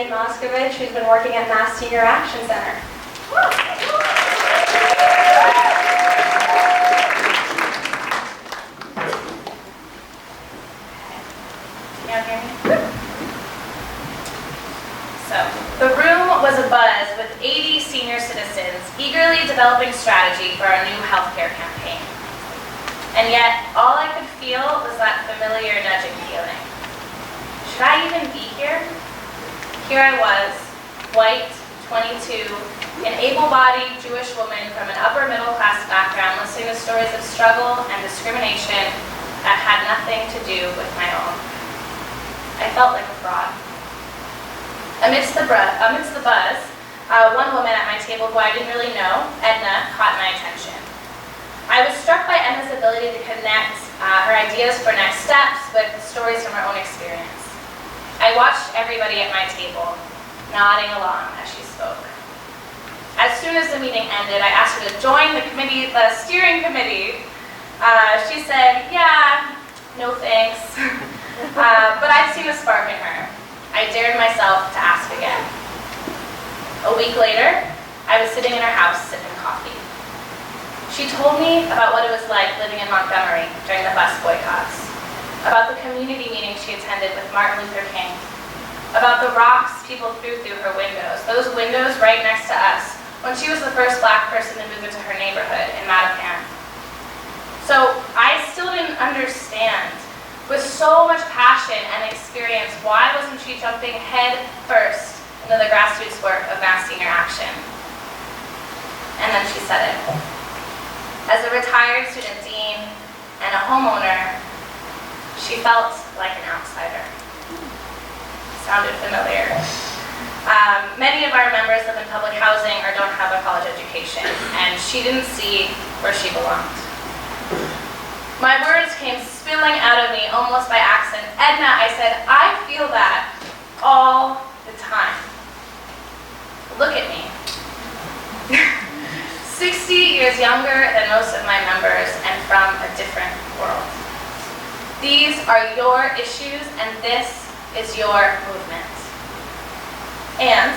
Dani Moscovitch, who's been working at Mass Senior Action Center. Can you hear me? So, the room was abuzz with 80 senior citizens eagerly developing strategy for our new healthcare campaign. And yet, all I could feel was that familiar nudging feeling. Should I even be here? Here I was, white, 22, an able-bodied Jewish woman from an upper-middle-class background listening to stories of struggle and discrimination that had nothing to do with my own. I felt like a fraud. Amidst the buzz, one woman at my table who I didn't really know, Edna, caught my attention. I was struck by Edna's ability to connect her ideas for next steps with stories from her own experience. I watched everybody at my table, nodding along as she spoke. As soon as the meeting ended, I asked her to join the steering committee. She said, yeah, no thanks. But I'd seen a spark in her. I dared myself to ask again. A week later, I was sitting in her house sipping coffee. She told me about what it was like living in Montgomery during the bus boycotts, about the community meetings she attended with Martin Luther King, about the rocks people threw through her windows, those windows right next to us, when she was the first Black person to move into her neighborhood in Mattapan. So I still didn't understand. With so much passion and experience, why wasn't she jumping head first into the grassroots work of Mass Senior Action? And then she said it. As a retired student dean and a homeowner, she felt like an outsider. Sounded familiar. Many of our members live in public housing or don't have a college education, and she didn't see where she belonged. My words came spilling out of me almost by accident. Edna, I said, I feel that all the time. Look at me. 60 years younger than most of my members and from a different world. These are your issues and this is your movement. And